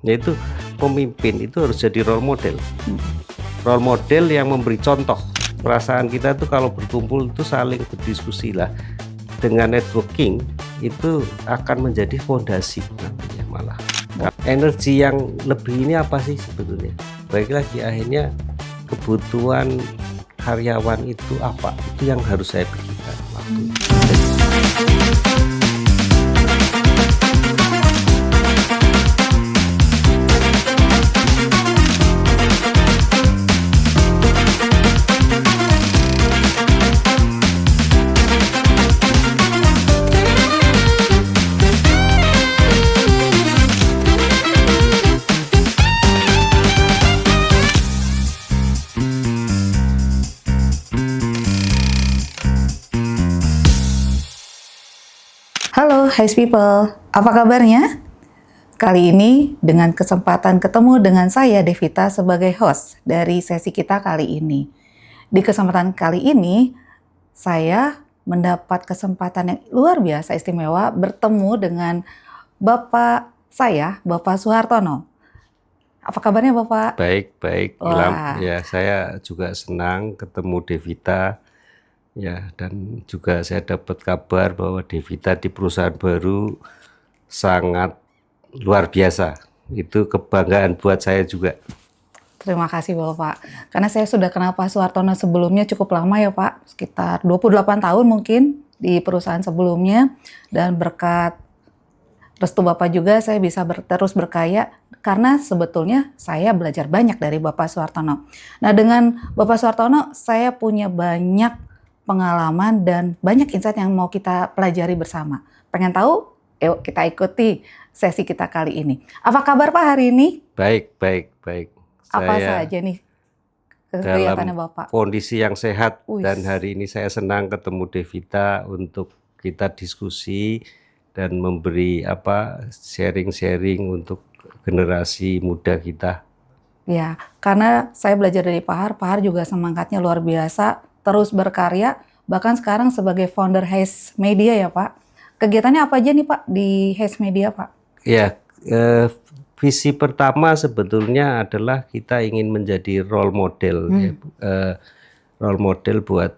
Yaitu pemimpin itu harus jadi role model. Hmm. Role model yang memberi contoh. Perasaan kita tuh kalau berkumpul itu saling berdiskusi lah. Dengan networking itu akan menjadi fondasi nantinya malah. Nah, energi yang lebih ini apa sih sebetulnya? Baik lagi akhirnya kebutuhan karyawan itu apa? Itu yang harus saya pikirkan waktu itu. Halo, Highs People. Apa kabarnya? Kali ini dengan kesempatan ketemu dengan saya, Devita, sebagai host dari sesi kita kali ini. Di kesempatan kali ini, saya mendapat kesempatan yang luar biasa istimewa bertemu dengan Bapak saya, Bapak Suhartono. Apa kabarnya, Bapak? Baik, Ilham. Wah. Ya, saya juga senang ketemu Devita. Ya, dan juga saya dapat kabar bahwa Devita di perusahaan baru sangat luar biasa. Itu kebanggaan buat saya juga. Terima kasih Bapak. Karena saya sudah kenal Pak Suhartono sebelumnya cukup lama ya Pak. Sekitar 28 tahun mungkin di perusahaan sebelumnya. Dan berkat restu Bapak juga saya bisa terus berkaya. Karena sebetulnya saya belajar banyak dari Bapak Suhartono. Nah, dengan Bapak Suhartono saya punya banyak pengalaman dan banyak insight yang mau kita pelajari bersama. Pengen tahu? Yuk kita ikuti sesi kita kali ini. Apa kabar Pak hari ini? Baik. Apa Saya saja nih dalam kegiatannya Bapak? kondisi yang sehat. Wih. Dan hari ini saya senang ketemu Devita untuk kita diskusi dan memberi sharing-sharing untuk generasi muda kita. Ya, karena saya belajar dari Pak Har juga semangatnya luar biasa, terus berkarya, bahkan sekarang sebagai founder Highs Media ya Pak. Kegiatannya apa aja nih Pak di Highs Media Pak? Ya, visi pertama sebetulnya adalah kita ingin menjadi role model, ya, role model buat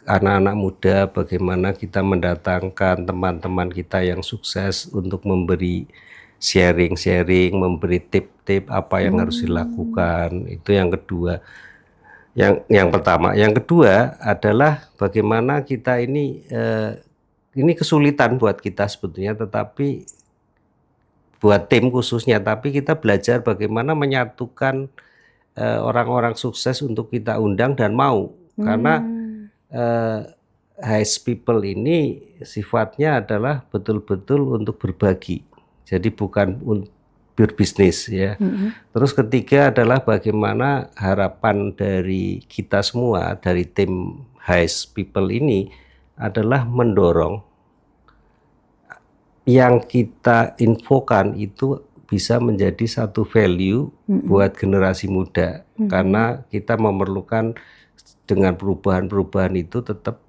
anak-anak muda, bagaimana kita mendatangkan teman-teman kita yang sukses untuk memberi sharing, memberi tip-tip apa yang harus dilakukan. Itu yang kedua. Yang pertama, yang kedua adalah bagaimana kita ini kesulitan buat kita sebetulnya, tetapi buat tim khususnya, tapi kita belajar bagaimana menyatukan orang-orang sukses untuk kita undang dan mau, karena Highs People ini sifatnya adalah betul-betul untuk berbagi, jadi bukan berbisnis ya. Terus ketiga adalah bagaimana harapan dari kita semua, dari tim Highs People ini adalah mendorong yang kita infokan itu bisa menjadi satu value buat generasi muda. Karena kita memerlukan dengan perubahan-perubahan itu tetap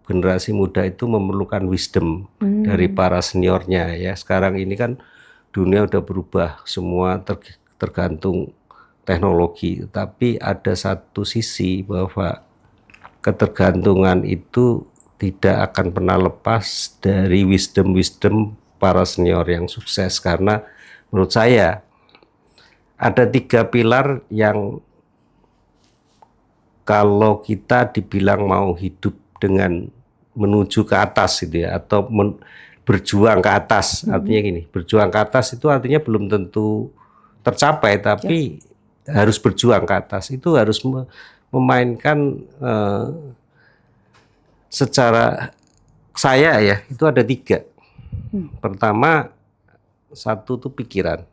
generasi muda itu memerlukan wisdom dari para seniornya ya. Sekarang ini kan dunia udah berubah, semua tergantung teknologi, tapi ada satu sisi bahwa ketergantungan itu tidak akan pernah lepas dari wisdom para senior yang sukses. Karena menurut saya ada 3 pilar yang kalau kita dibilang mau hidup dengan menuju ke atas gitu ya, atau berjuang ke atas, artinya gini, berjuang ke atas itu artinya belum tentu tercapai, tapi harus berjuang ke atas, itu harus memainkan secara saya ya, itu ada 3. Pertama, satu tuh pikiran.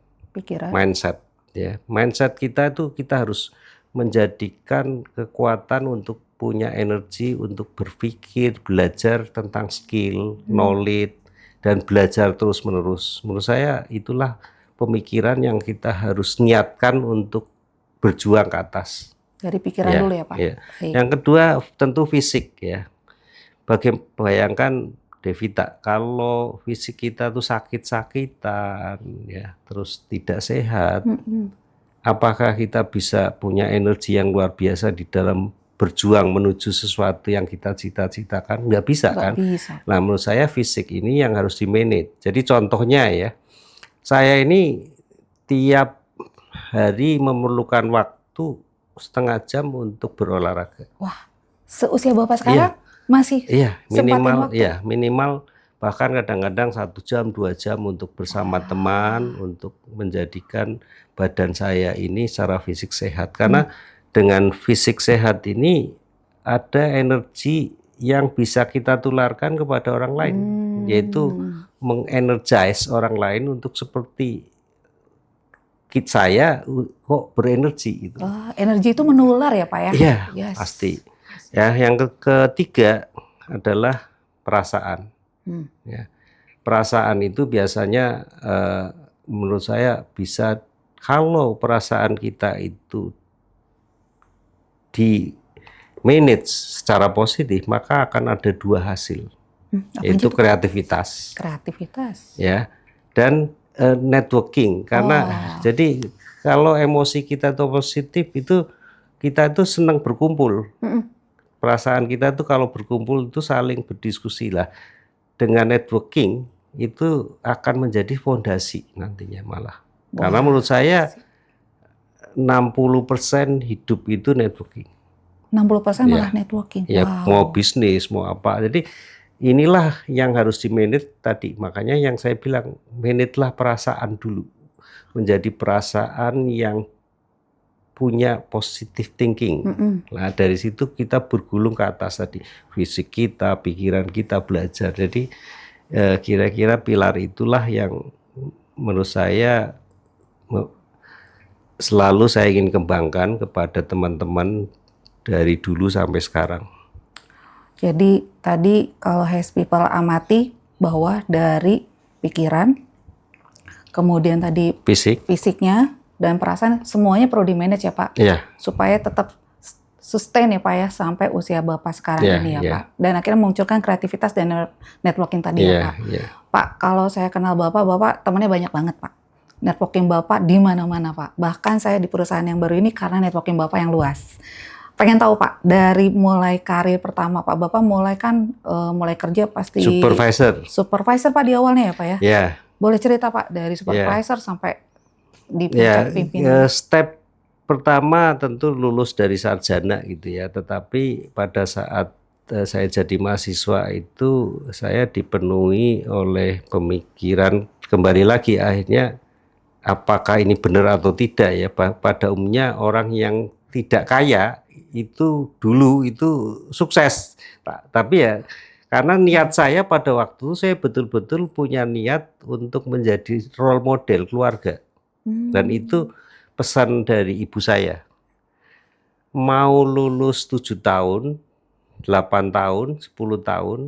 Mindset ya. Mindset kita itu kita harus menjadikan kekuatan untuk punya energi untuk berpikir, belajar tentang skill, knowledge, dan belajar terus menerus. Menurut saya itulah pemikiran yang kita harus niatkan untuk berjuang ke atas. Dari pikiran dulu ya Pak. Ya. Yang kedua tentu fisik ya. Bayangkan Devita, kalau fisik kita tuh sakit-sakitan, ya, terus tidak sehat, apakah kita bisa punya energi yang luar biasa di dalam berjuang menuju sesuatu yang kita cita-citakan? Nggak bisa Nggak kan? bisa. Nah, menurut saya fisik ini yang harus di-manage. Jadi contohnya ya, saya ini tiap hari memerlukan waktu setengah jam untuk berolahraga. Wah, seusia Bapak Iya. sekarang masih Iya, sempatin minimal, waktu? ya minimal, bahkan kadang-kadang 1 jam, 2 jam untuk bersama teman, untuk menjadikan badan saya ini secara fisik sehat. Karena dengan fisik sehat ini ada energi yang bisa kita tularkan kepada orang lain, yaitu mengenergize orang lain untuk seperti saya kok berenergi gitu. Energi itu menular ya Pak ya? Iya, Yes. pasti. Ya, yang ketiga adalah perasaan. Ya, perasaan itu biasanya menurut saya bisa, kalau perasaan kita itu di manage secara positif, maka akan ada 2 hasil, yaitu kreativitas, ya, dan networking. Karena jadi kalau emosi kita itu positif, itu kita itu senang berkumpul. Perasaan kita tuh kalau berkumpul itu saling berdiskusi lah. Dengan networking itu akan menjadi fondasi nantinya malah. Karena menurut saya 60% hidup itu networking. 60% malah networking. Ya, mau bisnis, mau apa. Jadi inilah yang harus di-manage tadi. Makanya yang saya bilang, manage-lah perasaan dulu. Menjadi perasaan yang punya positive thinking. Nah, dari situ kita bergulung ke atas tadi, fisik kita, pikiran kita, belajar. Jadi kira-kira pilar itulah yang menurut saya selalu saya ingin kembangkan kepada teman-teman dari dulu sampai sekarang. Jadi tadi kalau Has People amati bahwa dari pikiran, kemudian tadi fisiknya, dan perasaan semuanya perlu di-manage ya Pak, supaya tetap sustain ya Pak ya sampai usia Bapak sekarang ini ya Pak, dan akhirnya memunculkan kreativitas dan networking tadi ya Pak. Pak, kalau saya kenal Bapak temannya banyak banget Pak. Networking Bapak di mana-mana Pak. Bahkan saya di perusahaan yang baru ini karena networking Bapak yang luas. Pengen tahu Pak, dari mulai karir pertama Pak, Bapak mulai kan mulai kerja pasti supervisor Pak di awalnya ya Pak ya. Boleh cerita Pak dari supervisor sampai di puncak pimpinan? Step pertama tentu lulus dari sarjana gitu ya, tetapi pada saat saya jadi mahasiswa itu saya dipenuhi oleh pemikiran kembali lagi, akhirnya apakah ini benar atau tidak ya. Pada umumnya orang yang tidak kaya itu dulu itu sukses, tapi ya karena niat saya pada waktu saya betul-betul punya niat untuk menjadi role model keluarga. Dan itu pesan dari ibu saya, mau lulus 7 tahun, 8 tahun, 10 tahun,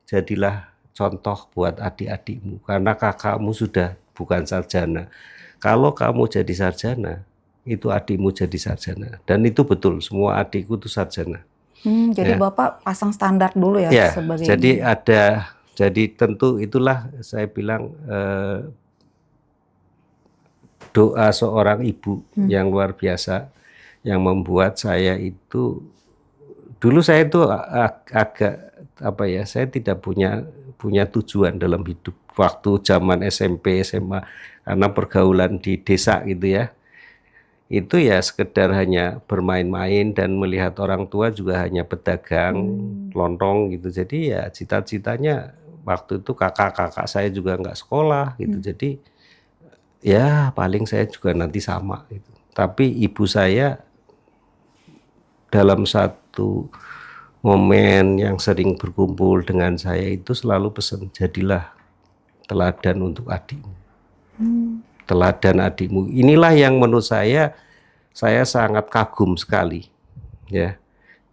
jadilah contoh buat adik-adikmu, karena kakakmu sudah bukan sarjana. Kalau kamu jadi sarjana, itu adikmu jadi sarjana. Dan itu betul, semua adikku itu sarjana. Jadi Bapak pasang standar dulu ya, sebagai jadi jadi tentu itulah saya bilang doa seorang ibu yang luar biasa yang membuat saya itu, dulu saya itu agak saya tidak punya tujuan dalam hidup waktu zaman SMP, SMA, karena pergaulan di desa gitu ya. Itu ya sekedar hanya bermain-main dan melihat orang tua juga hanya pedagang lontong gitu. Jadi ya cita-citanya waktu itu kakak-kakak saya juga nggak sekolah gitu. Jadi ya paling saya juga nanti sama gitu. Tapi ibu saya dalam satu momen yang sering berkumpul dengan saya itu selalu pesan, jadilah teladan untuk adikmu. Teladan adikmu. Inilah yang menurut saya sangat kagum sekali ya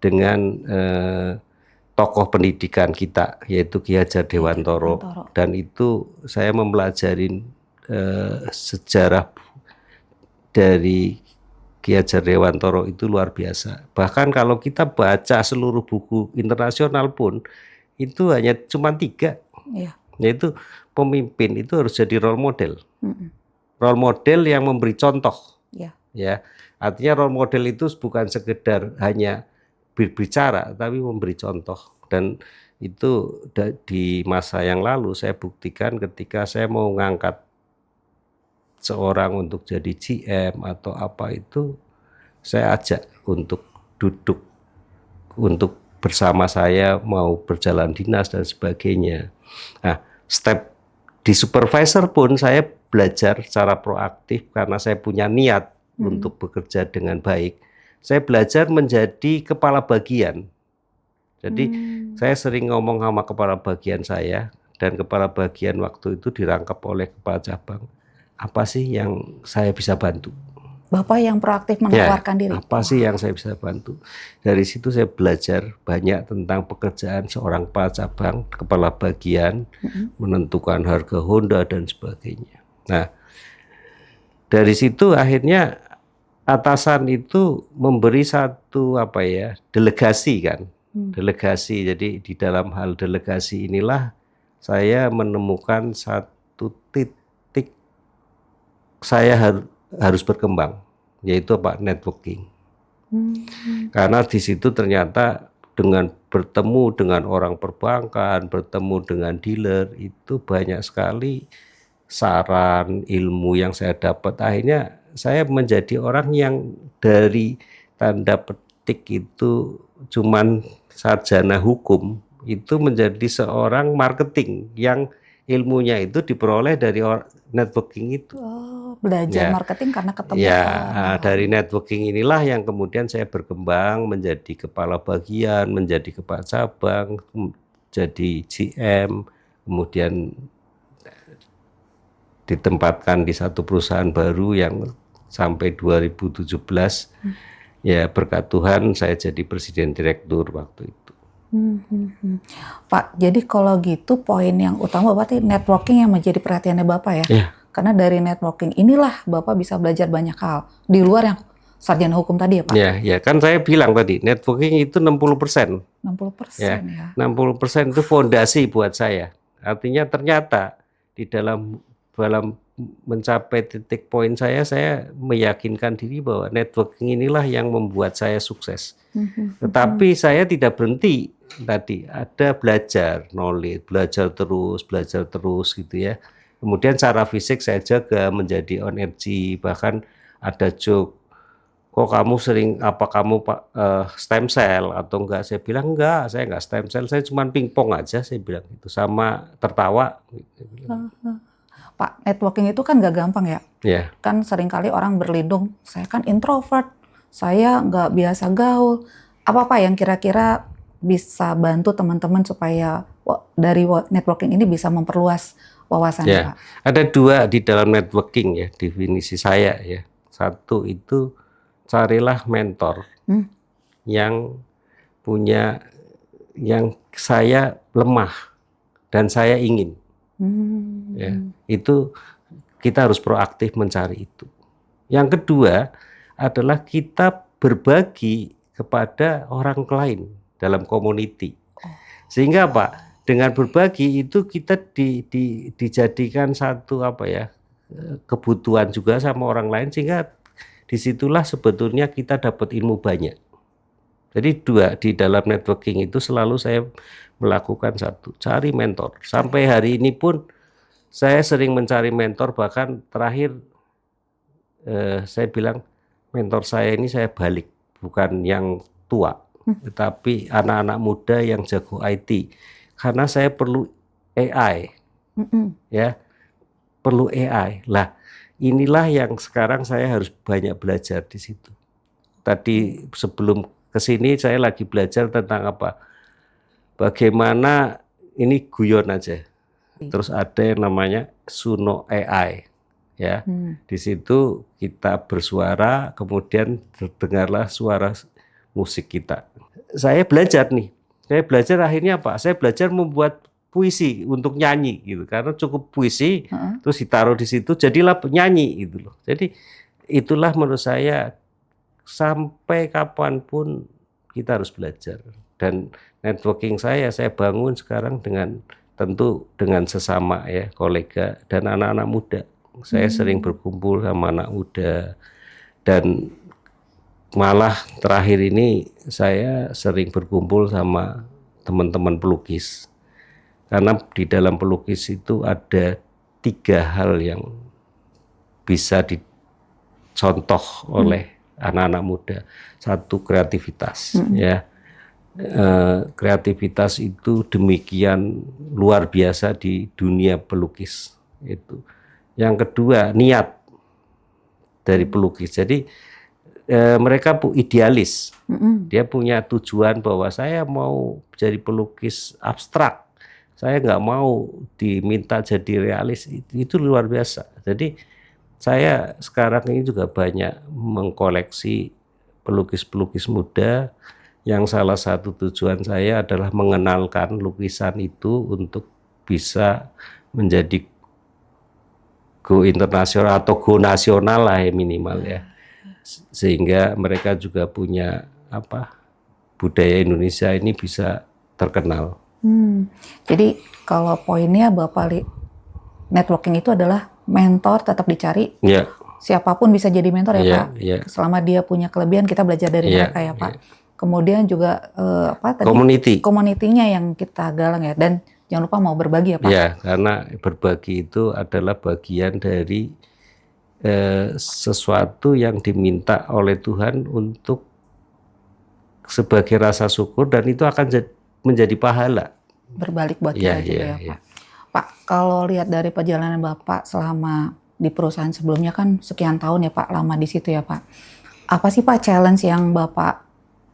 dengan tokoh pendidikan kita, yaitu Ki Hajar Dewantoro. Dan itu saya mempelajari sejarah dari Ki Hajar Dewantoro itu luar biasa. Bahkan kalau kita baca seluruh buku internasional pun itu hanya cuma 3, Iya. yaitu pemimpin itu harus jadi role model. Mm-mm. Role model yang memberi contoh. Iya. Ya, artinya role model itu bukan sekedar hanya berbicara, tapi memberi contoh. Dan itu di masa yang lalu saya buktikan ketika saya mau ngangkat seorang untuk jadi GM atau apa itu, saya ajak untuk duduk, untuk bersama saya mau berjalan dinas dan sebagainya. Nah, step di supervisor pun saya belajar secara proaktif karena saya punya niat untuk bekerja dengan baik. Saya belajar menjadi kepala bagian. Jadi saya sering ngomong sama kepala bagian saya, dan kepala bagian waktu itu dirangkap oleh kepala cabang. Apa sih yang saya bisa bantu? Bapak yang proaktif menawarkan diri. Apa sih yang saya bisa bantu? Dari situ saya belajar banyak tentang pekerjaan seorang kepala cabang, kepala bagian, menentukan harga Honda dan sebagainya. Nah, dari situ akhirnya atasan itu memberi satu delegasi kan. Delegasi. Jadi di dalam hal delegasi inilah saya menemukan satu titik saya harus berkembang, yaitu networking. Karena di situ ternyata dengan bertemu dengan orang perbankan, bertemu dengan dealer, itu banyak sekali saran, ilmu yang saya dapat. Akhirnya saya menjadi orang yang dari tanda petik itu cuman sarjana hukum, itu menjadi seorang marketing yang ilmunya itu diperoleh dari networking itu. Belajar marketing karena ketemu orang. Dari networking inilah yang kemudian saya berkembang menjadi kepala bagian, menjadi kepala cabang, jadi GM, kemudian ditempatkan di satu perusahaan baru yang sampai 2017 ya berkat Tuhan saya jadi presiden direktur waktu itu. Pak, jadi kalau gitu poin yang utama berarti networking yang menjadi perhatiannya Bapak ya? Ya. Karena dari networking inilah Bapak bisa belajar banyak hal di luar yang sarjana hukum tadi ya Pak? Ya kan saya bilang tadi networking itu 60%. 60% ya. 60% itu fondasi buat saya. Artinya ternyata di dalam mencapai titik poin saya meyakinkan diri bahwa networking inilah yang membuat saya sukses. Tetapi saya tidak berhenti tadi, ada belajar knowledge, belajar terus gitu ya. Kemudian secara fisik saya jaga menjadi on energy, bahkan ada joke, kok kamu sering stem cell atau enggak? Saya bilang enggak, saya enggak stem cell, saya cuma pingpong aja, saya bilang itu sama tertawa. Pak, networking itu kan nggak gampang ya? Yeah. Kan seringkali orang berlindung, saya kan introvert, saya nggak biasa gaul. Apa yang kira-kira bisa bantu teman-teman supaya dari networking ini bisa memperluas wawasannya, Pak? Ada 2 di dalam networking ya, definisi saya ya. Satu itu carilah mentor yang punya yang saya lemah dan saya ingin. Ya, itu kita harus proaktif mencari itu. Yang kedua adalah kita berbagi kepada orang lain dalam community. Sehingga dengan berbagi itu kita dijadikan satu kebutuhan juga sama orang lain, sehingga disitulah sebetulnya kita dapat ilmu banyak. Jadi 2 di dalam networking itu selalu saya melakukan satu, cari mentor. Sampai hari ini pun saya sering mencari mentor, bahkan terakhir saya bilang mentor saya ini saya balik, bukan yang tua, tetapi anak-anak muda yang jago IT. Karena saya perlu AI, ya, perlu AI. Lah, inilah yang sekarang saya harus banyak belajar di situ. Tadi sebelum kesini saya lagi belajar tentang bagaimana ini guyon aja. Terus ada yang namanya Suno AI, ya. Di situ kita bersuara, kemudian terdengarlah suara musik kita. Saya belajar akhirnya saya belajar membuat puisi untuk nyanyi gitu, karena cukup puisi terus ditaruh di situ jadilah penyanyi gitu loh. Jadi itulah menurut saya sampai kapanpun kita harus belajar. Dan networking saya bangun sekarang tentu dengan sesama ya, kolega dan anak-anak muda. Saya sering berkumpul sama anak muda, dan malah terakhir ini saya sering berkumpul sama teman-teman pelukis. Karena di dalam pelukis itu ada 3 hal yang bisa dicontoh oleh anak-anak muda. Satu, kreativitas, ya. Kreativitas itu demikian luar biasa di dunia pelukis itu. Yang kedua, niat dari pelukis. Jadi mereka idealis. Dia punya tujuan bahwa saya mau jadi pelukis abstrak. Saya nggak mau diminta jadi realis. Itu luar biasa. Jadi saya sekarang ini juga banyak mengkoleksi pelukis-pelukis muda, yang salah satu tujuan saya adalah mengenalkan lukisan itu untuk bisa menjadi go internasional atau go nasional lah ya, minimal ya, sehingga mereka juga punya budaya Indonesia ini bisa terkenal. Jadi kalau poinnya Bapak networking itu adalah mentor tetap dicari. Ya. Siapapun bisa jadi mentor ya Ya, Pak. ya. Selama dia punya kelebihan kita belajar dari mereka ya Pak. Kemudian juga community-nya yang kita galang ya, dan jangan lupa mau berbagi ya Pak. Ya, karena berbagi itu adalah bagian dari sesuatu yang diminta oleh Tuhan untuk sebagai rasa syukur, dan itu akan menjadi pahala. Berbalik buat kita juga ya Pak. Pak, kalau lihat dari perjalanan Bapak selama di perusahaan sebelumnya kan sekian tahun ya Pak, lama di situ ya Pak. Apa sih Pak challenge yang Bapak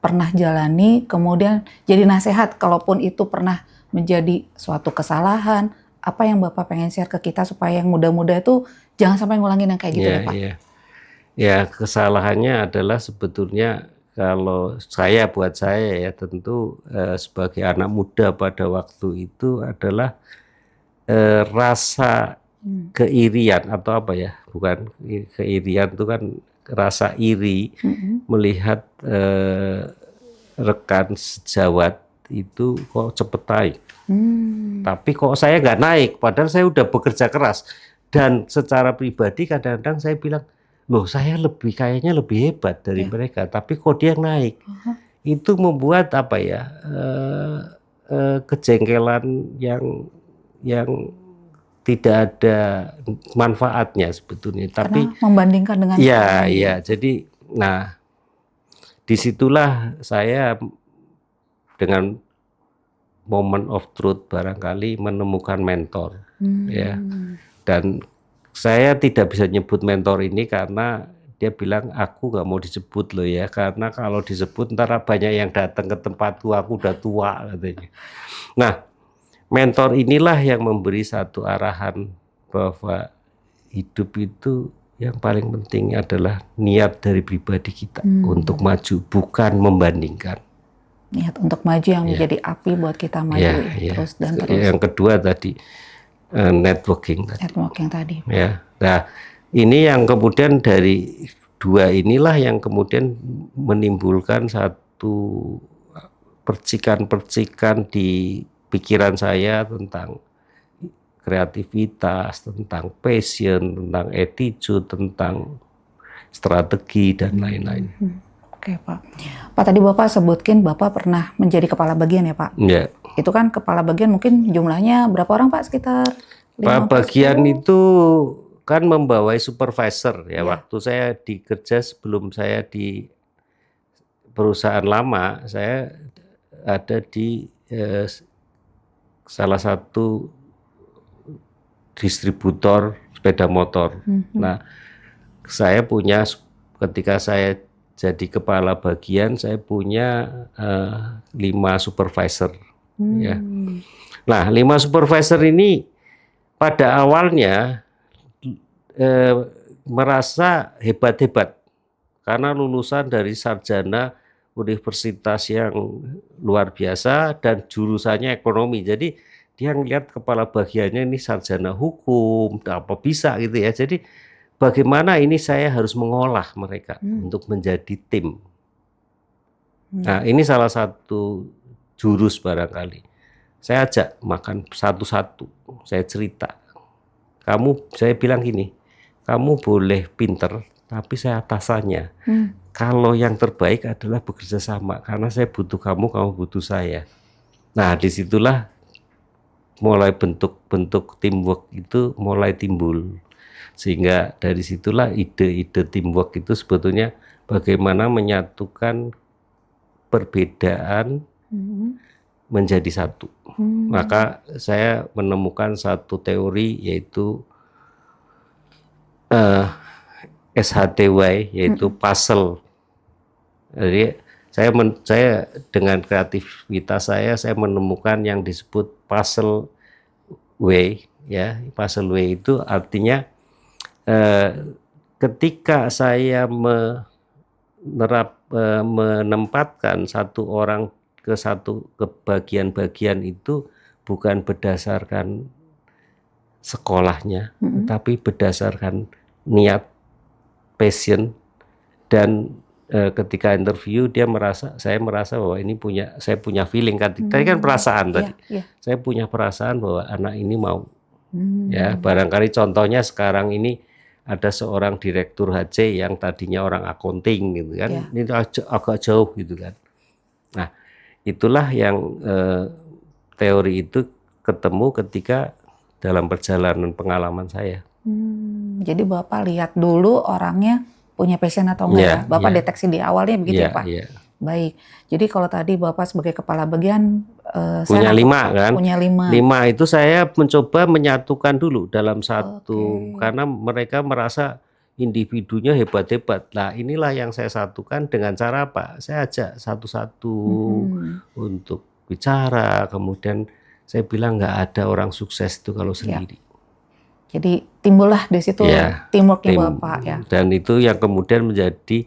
pernah jalani, kemudian jadi nasihat kalaupun itu pernah menjadi suatu kesalahan, apa yang Bapak pengen share ke kita supaya yang muda-muda itu jangan sampai ngulangin yang kayak gitu ya Pak? Ya, kesalahannya adalah sebetulnya kalau buat saya ya tentu sebagai anak muda pada waktu itu adalah rasa keirian atau apa ya, bukan keirian itu kan rasa iri melihat rekan sejawat itu kok cepet naik, tapi kok saya nggak naik, padahal saya udah bekerja keras. Dan secara pribadi kadang-kadang saya bilang, loh saya kayaknya lebih hebat dari mereka, tapi kok dia naik. Itu membuat kejengkelan yang tidak ada manfaatnya sebetulnya. Tapi membandingkan dengan jadi disitulah saya dengan moment of truth barangkali menemukan mentor, ya. Dan saya tidak bisa nyebut mentor ini karena dia bilang aku nggak mau disebut loh ya, karena kalau disebut ntar banyak yang datang ke tempatku, aku udah tua katanya. Nah, mentor inilah yang memberi satu arahan bahwa hidup itu yang paling penting adalah niat dari pribadi kita untuk maju, bukan membandingkan. Niat untuk maju yang menjadi api buat kita maju terus dan terus. Yang kedua tadi networking tadi. Ya. Nah, ini yang kemudian dari 2 inilah yang kemudian menimbulkan satu percikan-percikan di pikiran saya tentang kreativitas, tentang passion, tentang attitude, tentang strategi dan lain-lain. Oke Pak. Pak tadi Bapak sebutkan Bapak pernah menjadi kepala bagian ya Pak? Ya. Itu kan kepala bagian mungkin jumlahnya berapa orang Pak? Sekitar 5 Pak bagian itu kan membawai supervisor ya. Waktu saya dikerja sebelum saya di perusahaan lama, saya ada di salah satu distributor sepeda motor. Nah, saya punya ketika saya jadi kepala bagian, saya punya 5 supervisor. Ya. Nah, 5 supervisor ini pada awalnya merasa hebat-hebat karena lulusan dari sarjana universitas yang luar biasa dan jurusannya ekonomi. Jadi dia ngelihat kepala bagiannya ini sarjana hukum, apa bisa gitu ya. Jadi bagaimana ini saya harus mengolah mereka untuk menjadi tim. Nah, ini salah satu jurus barangkali. Saya ajak makan satu-satu, saya cerita. Saya bilang gini, kamu boleh pinter, tapi saya atasannya. Kalau yang terbaik adalah bekerja sama, karena saya butuh kamu, kamu butuh saya. Nah, disitulah mulai bentuk-bentuk teamwork itu mulai timbul. Sehingga dari situlah ide-ide teamwork itu sebetulnya bagaimana menyatukan perbedaan menjadi satu. Maka saya menemukan satu teori yaitu SHTY, yaitu puzzle. Jadi saya dengan kreativitas saya menemukan yang disebut puzzle way, ya. Puzzle way itu artinya ketika saya menempatkan satu orang ke bagian-bagian itu bukan berdasarkan sekolahnya, tapi berdasarkan niat, passion, dan ketika interview saya merasa bahwa saya punya feeling kan, tadi kan perasaan tadi. Saya punya perasaan bahwa anak ini mau. Ya, barangkali contohnya sekarang ini ada seorang direktur HC yang tadinya orang accounting gitu kan, ini agak jauh gitu kan. Nah, itulah yang teori itu ketemu ketika dalam perjalanan pengalaman saya. Jadi Bapak lihat dulu orangnya punya passion atau enggak, Bapak deteksi di awalnya begitu ya Pak? Baik, jadi kalau tadi Bapak sebagai kepala bagian punya 5 kan? Punya 5 itu saya mencoba menyatukan dulu dalam satu, karena mereka merasa individunya hebat-hebat. Nah, inilah yang saya satukan dengan cara apa? Saya ajak satu-satu untuk bicara, kemudian saya bilang nggak ada orang sukses itu kalau sendiri. Jadi timbullah di situ teamworknya Bapak ya. Dan itu yang kemudian menjadi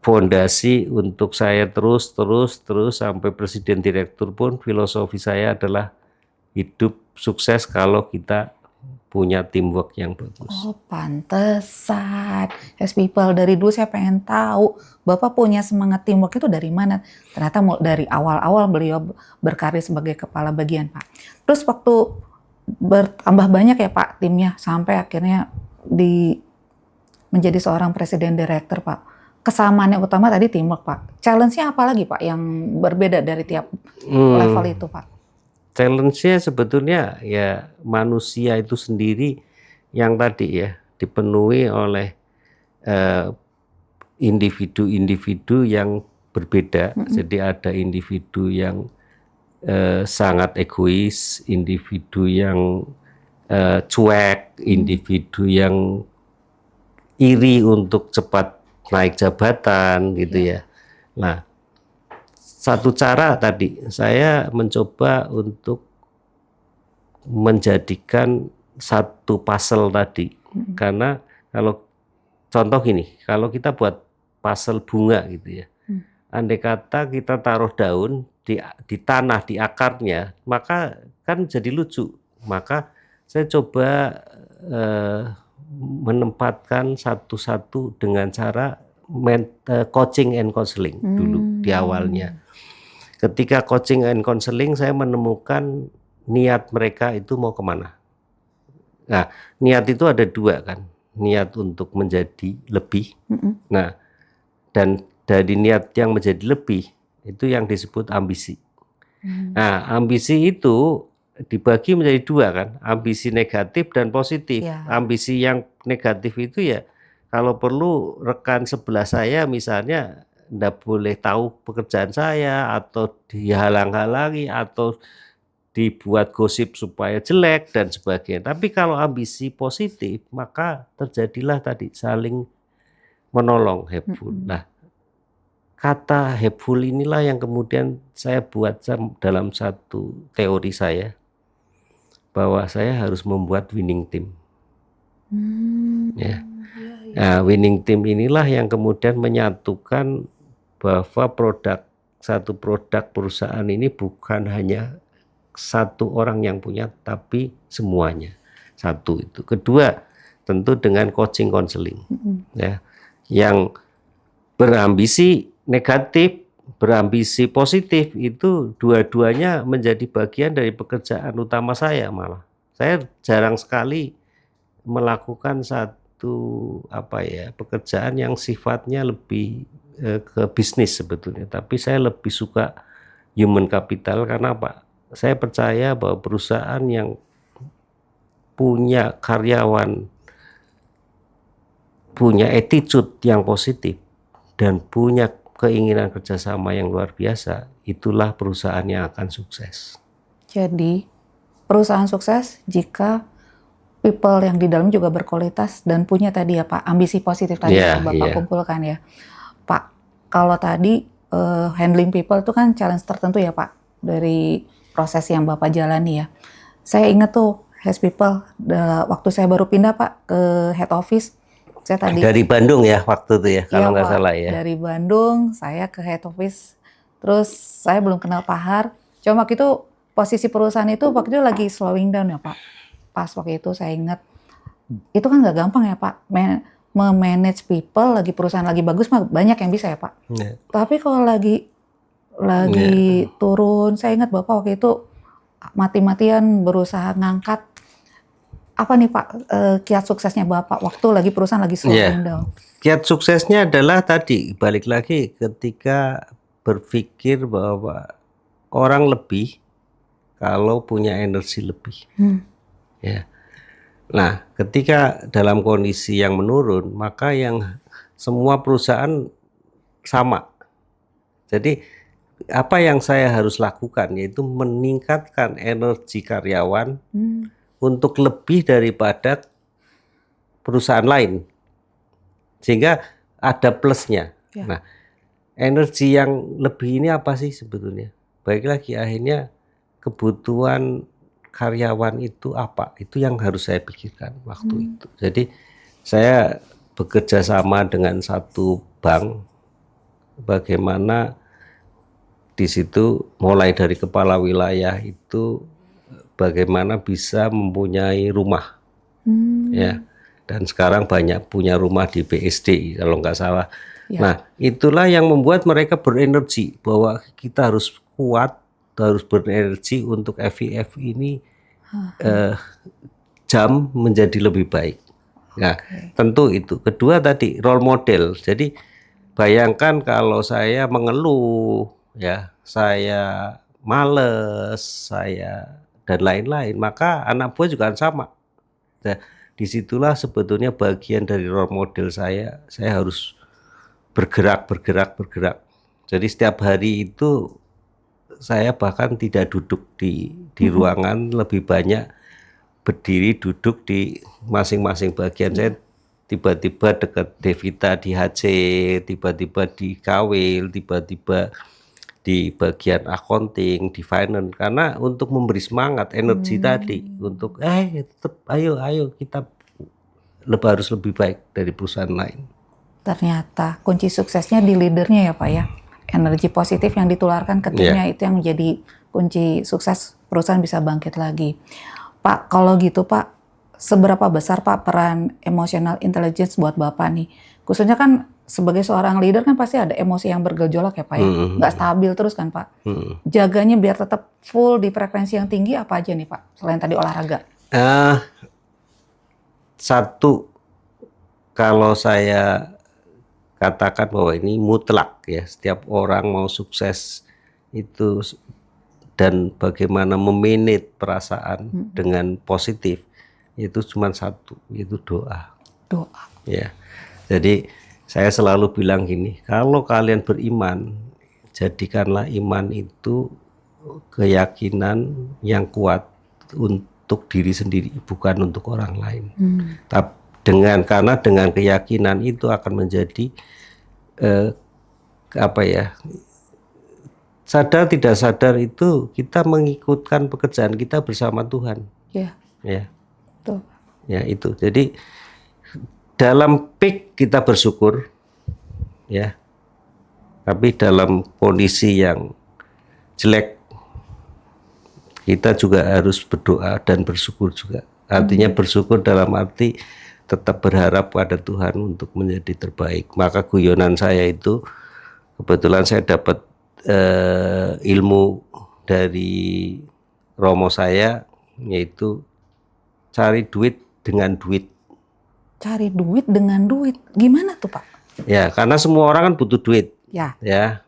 fondasi untuk saya terus sampai presiden direktur pun filosofi saya adalah hidup sukses kalau kita punya teamwork yang bagus. Oh, pantesan. As people, dari dulu saya pengen tahu Bapak punya semangat teamwork itu dari mana. Ternyata dari awal-awal beliau berkarir sebagai kepala bagian, Pak. Terus waktu bertambah banyak ya Pak timnya sampai akhirnya menjadi seorang presiden direktur, Pak. Kesamaan yang utama tadi teamwork, Pak. Challenge-nya apa lagi, Pak, yang berbeda dari tiap level itu, Pak? Challenge-nya sebetulnya ya manusia itu sendiri yang tadi ya dipenuhi oleh individu-individu yang berbeda. Jadi ada individu yang sangat egois, individu yang cuek, individu yang iri untuk cepat naik jabatan gitu ya. Nah, satu cara tadi saya mencoba untuk menjadikan satu puzzle tadi, karena kalau contoh gini, kalau kita buat puzzle bunga gitu ya, andai kata kita taruh daun di tanah, di akarnya, maka kan jadi lucu. Maka saya coba menempatkan satu-satu dengan cara coaching and counseling dulu di awalnya. Ketika coaching and counseling, saya menemukan niat mereka itu mau kemana. Nah, niat itu ada 2 kan, niat untuk menjadi lebih. Nah, dan dari niat yang menjadi lebih itu yang disebut ambisi. Nah, ambisi itu dibagi menjadi 2 kan, ambisi negatif dan positif. Ambisi yang negatif itu ya kalau perlu rekan sebelah saya misalnya nggak boleh tahu pekerjaan saya, atau dihalang-halangi, atau dibuat gosip supaya jelek dan sebagainya. Tapi kalau ambisi positif maka terjadilah tadi saling menolong, helpful. Nah, kata helpful inilah yang kemudian saya buat dalam satu teori saya, bahwa saya harus membuat winning team. Ya. Nah, winning team inilah yang kemudian menyatukan bahwa satu produk perusahaan ini bukan hanya satu orang yang punya, tapi semuanya. Satu itu. Kedua, tentu dengan coaching counseling. Ya. Yang berambisi negatif berambisi positif itu dua-duanya menjadi bagian dari pekerjaan utama saya. Malah saya jarang sekali melakukan satu pekerjaan yang sifatnya lebih ke bisnis sebetulnya, tapi saya lebih suka human capital. Karena apa? Saya percaya bahwa perusahaan yang punya karyawan punya attitude yang positif dan punya keinginan kerjasama yang luar biasa, itulah perusahaan yang akan sukses. Jadi perusahaan sukses jika people yang di dalam juga berkualitas dan punya tadi ya Pak, ambisi positif tadi yang Bapak kumpulkan ya. Pak, kalau tadi handling people itu kan challenge tertentu ya Pak, dari proses yang Bapak jalani ya. Saya ingat tuh Has People, waktu saya baru pindah Pak ke head office, saya tadi dari Bandung ya waktu itu ya, kalau nggak salah ya. Dari Bandung, saya ke head office. Terus saya belum kenal Pak Har. Cuma waktu itu posisi perusahaan itu waktu itu lagi slowing down ya Pak. Pas waktu itu saya ingat, itu kan nggak gampang ya Pak. Memanage people, lagi perusahaan lagi bagus mah banyak yang bisa ya Pak. Tapi kalau lagi turun, saya ingat Bapak waktu itu mati-matian berusaha ngangkat. Apa nih Pak kiat suksesnya Bapak waktu lagi perusahaan lagi slowing down? Kiat suksesnya adalah tadi balik lagi ketika berpikir bahwa orang lebih kalau punya energi lebih. Ya. Nah, ketika dalam kondisi yang menurun, maka yang semua perusahaan sama. Jadi apa yang saya harus lakukan yaitu meningkatkan energi karyawan untuk lebih daripada perusahaan lain, sehingga ada plusnya. Nah, energi yang lebih ini apa sih sebetulnya? Baik lagi, akhirnya kebutuhan karyawan itu apa? Itu yang harus saya pikirkan waktu itu. Jadi saya bekerja sama dengan satu bank, bagaimana di situ mulai dari kepala wilayah itu bagaimana bisa mempunyai rumah, ya, dan sekarang banyak punya rumah di BSD kalau nggak salah. Nah, itulah yang membuat mereka berenergi bahwa kita harus kuat, harus berenergi untuk FIF ini jam menjadi lebih baik. Nah, tentu itu. Kedua tadi role model. Jadi bayangkan kalau saya mengeluh, ya, saya males, saya dan lain-lain, maka anak buah juga sama. Nah, disitulah sebetulnya bagian dari role model saya harus bergerak. Jadi setiap hari itu saya bahkan tidak duduk di ruangan, lebih banyak berdiri duduk di masing-masing bagian. Saya tiba-tiba dekat Devita di HC, tiba-tiba di Kawil, tiba-tiba di bagian accounting, di finance, karena untuk memberi semangat, energi tadi, untuk tetap ayo kita harus lebih baik dari perusahaan lain. Ternyata kunci suksesnya di leadernya ya Pak ya, energi positif yang ditularkan ke timnya itu yang menjadi kunci sukses perusahaan bisa bangkit lagi. Pak, kalau gitu Pak, seberapa besar Pak peran emotional intelligence buat Bapak nih? Khususnya kan sebagai seorang leader kan pasti ada emosi yang bergejolak ya Pak ya, nggak stabil terus kan Pak. Jaganya biar tetap full di frekuensi yang tinggi apa aja nih Pak, selain tadi olahraga? Satu, kalau saya katakan bahwa ini mutlak ya, setiap orang mau sukses itu, dan bagaimana memanage perasaan dengan positif, itu cuma satu, yaitu doa. Ya, jadi saya selalu bilang gini, kalau kalian beriman, jadikanlah iman itu keyakinan yang kuat untuk diri sendiri, bukan untuk orang lain. Tapi karena dengan keyakinan itu akan menjadi sadar tidak sadar itu kita mengikutkan pekerjaan kita bersama Tuhan. Ya, betul. Ya itu. Jadi dalam peak kita bersyukur, ya. Tapi dalam kondisi yang jelek kita juga harus berdoa dan bersyukur juga. Artinya bersyukur dalam arti tetap berharap pada Tuhan untuk menjadi terbaik. Maka guyonan saya itu kebetulan saya dapat ilmu dari Romo saya, yaitu cari duit dengan duit. Cari duit dengan duit. Gimana tuh, Pak? Ya, karena semua orang kan butuh duit. Ya. Ya,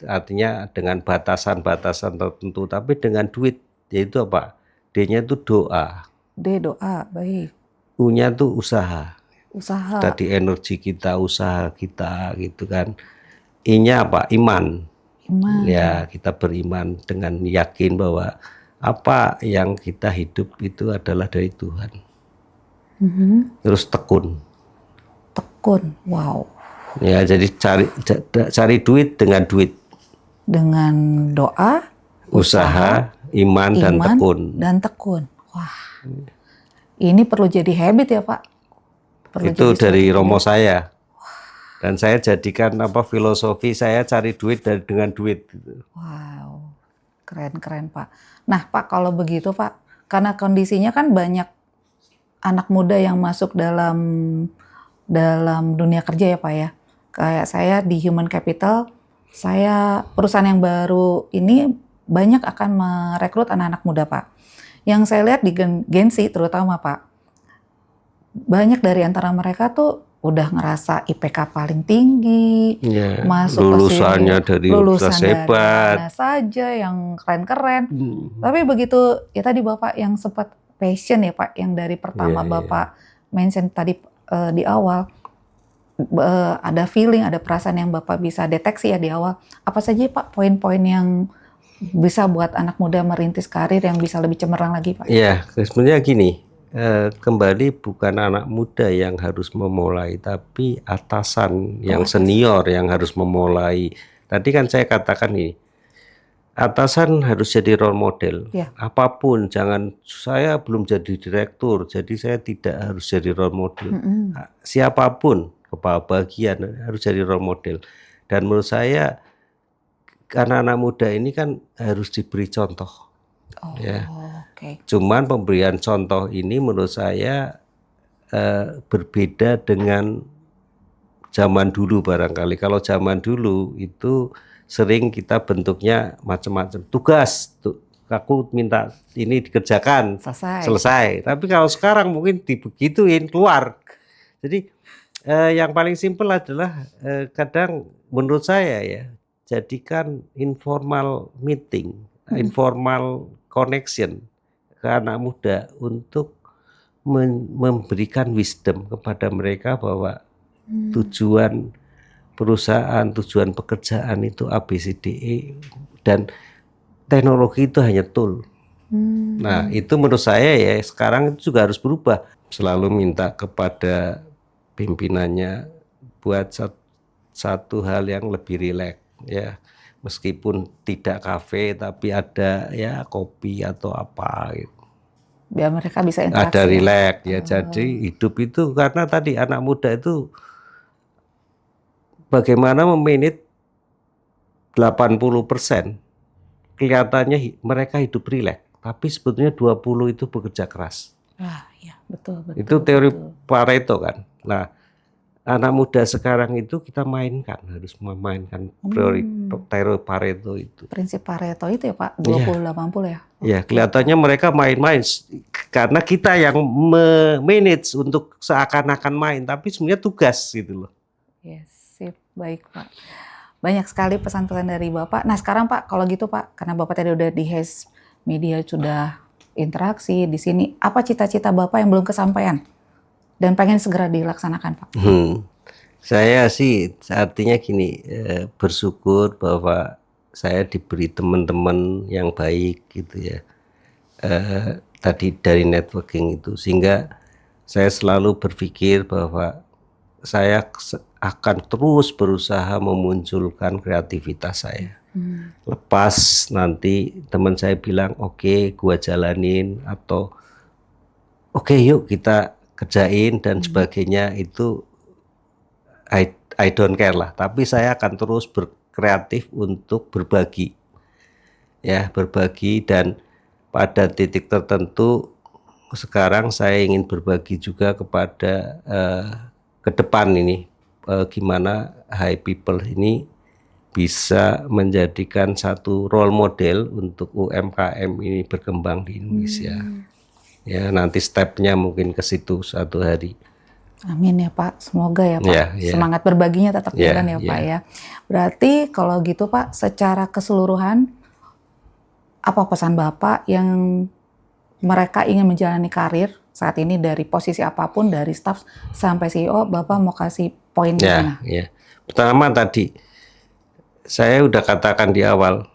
artinya dengan batasan-batasan tertentu, tapi dengan duit, yaitu apa? D-nya itu doa. D, doa. Baik. U-nya itu usaha. Usaha. Tadi energi kita, usaha kita gitu kan. I-nya apa? Iman. Iman. Ya, kita beriman dengan yakin bahwa apa yang kita hidup itu adalah dari Tuhan. Terus tekun. Tekun. Wow. Ya, jadi cari duit dengan duit. Dengan doa, Usaha, iman dan tekun. Dan tekun. Wah. Ini perlu jadi habit ya, Pak. Perlu itu jadi dari Romo saya. Dan saya jadikan filosofi saya cari duit dengan duit. Wow, keren-keren Pak. Nah Pak, kalau begitu Pak, karena kondisinya kan banyak anak muda yang masuk dalam dunia kerja ya Pak ya. Kayak saya di Human Capital, saya perusahaan yang baru ini banyak akan merekrut anak-anak muda Pak. Yang saya lihat di Gensi terutama Pak, banyak dari antara mereka tuh udah ngerasa IPK paling tinggi, ya, masuk lulusannya dari lulusan hebat, dari mana saja yang keren-keren. Tapi begitu ya tadi Bapak yang sempat passion ya Pak, yang dari pertama Bapak mention tadi di awal, ada feeling, ada perasaan yang Bapak bisa deteksi ya di awal. Apa saja Pak poin-poin yang bisa buat anak muda merintis karir yang bisa lebih cemerlang lagi Pak? Iya, sebenarnya gini. Kembali bukan anak muda yang harus memulai, tapi atasan yang senior yang harus memulai. Tadi kan saya katakan ini, atasan harus jadi role model. Apapun, jangan saya belum jadi direktur, jadi saya tidak harus jadi role model. Siapapun, kepala bagian harus jadi role model. Dan menurut saya, karena anak muda ini kan harus diberi contoh. Cuman pemberian contoh ini menurut saya berbeda dengan zaman dulu barangkali. Kalau zaman dulu itu sering kita bentuknya macam-macam. Tugas, aku minta ini dikerjakan, selesai. Tapi kalau sekarang mungkin dibegituin keluar. Jadi yang paling simpel adalah kadang menurut saya ya, jadikan informal meeting, informal connection ke anak muda untuk memberikan wisdom kepada mereka bahwa tujuan perusahaan, tujuan pekerjaan itu ABCDE dan teknologi itu hanya tool. Nah, itu menurut saya ya sekarang itu juga harus berubah. Selalu minta kepada pimpinannya buat satu hal yang lebih rileks ya. Meskipun tidak kafe tapi ada ya kopi atau apa gitu. Biar mereka bisa interaksi. Ada rileks ya. Jadi hidup itu karena tadi anak muda itu bagaimana memanage 80% kelihatannya mereka hidup rileks, tapi sebetulnya 20 itu bekerja keras. Ya, betul. Itu teori Pareto kan. Nah, anak muda sekarang itu kita harus memainkan teori Pareto itu. Prinsip Pareto itu ya Pak, 20-80 ya? Ya, kelihatannya mereka main-main karena kita yang manage untuk seakan-akan main, tapi sebenarnya tugas gitu loh. Yes, sip, baik Pak. Banyak sekali pesan-pesan dari Bapak. Nah sekarang Pak, kalau gitu Pak, karena Bapak tadi udah di Has Media sudah interaksi di sini, apa cita-cita Bapak yang belum kesampaian? Dan pengen segera dilaksanakan Pak. Saya sih artinya gini, bersyukur bahwa saya diberi teman-teman yang baik gitu ya. Tadi dari networking itu, sehingga saya selalu berpikir bahwa saya akan terus berusaha memunculkan kreativitas saya. Lepas nanti teman saya bilang oke, gua jalanin atau oke, yuk kita kerjain dan sebagainya, itu I don't care lah, tapi saya akan terus berkreatif untuk berbagi ya, berbagi. Dan pada titik tertentu sekarang saya ingin berbagi juga ke depan ini, gimana high people ini bisa menjadikan satu role model untuk UMKM ini berkembang di Indonesia. Ya, nanti stepnya mungkin ke situ suatu hari. Amin ya Pak, semoga ya Pak. Semangat berbaginya tetap jalan ya Pak ya. Berarti kalau gitu Pak, secara keseluruhan apa pesan Bapak yang mereka ingin menjalani karir saat ini dari posisi apapun, dari staff sampai CEO, Bapak mau kasih poin di mana? Pertama tadi, saya udah katakan di awal,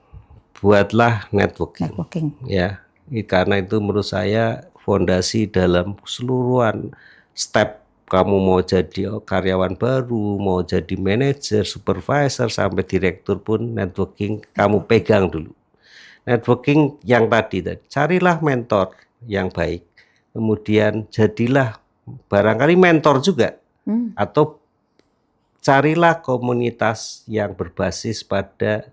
buatlah networking. Ya, karena itu menurut saya fondasi dalam keseluruhan step kamu mau jadi karyawan baru, mau jadi manajer, supervisor, sampai direktur pun networking kamu pegang dulu. Networking yang tadi, carilah mentor yang baik. Kemudian jadilah barangkali mentor juga, atau carilah komunitas yang berbasis pada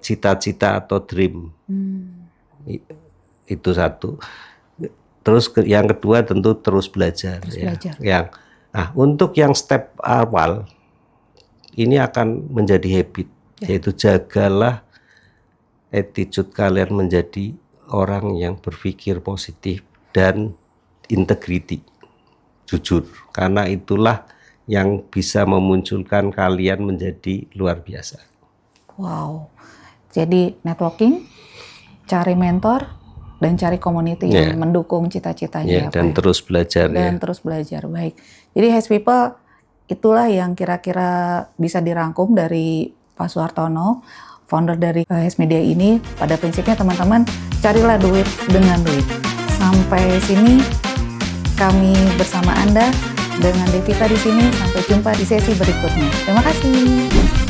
cita-cita atau dream. Itu satu. Terus yang kedua tentu terus belajar. Untuk yang step awal ini akan menjadi habit, yaitu jagalah attitude kalian menjadi orang yang berpikir positif dan integriti, jujur, karena itulah yang bisa memunculkan kalian menjadi luar biasa. Wow, jadi networking, cari mentor, dan cari community yang mendukung cita-citanya. Dan terus belajar. Terus belajar, baik. Jadi Has People, itulah yang kira-kira bisa dirangkum dari Pak Suhartono, founder dari Has Media ini. Pada prinsipnya teman-teman, carilah duit dengan duit. Sampai sini kami bersama Anda dengan Devita di sini. Sampai jumpa di sesi berikutnya. Terima kasih.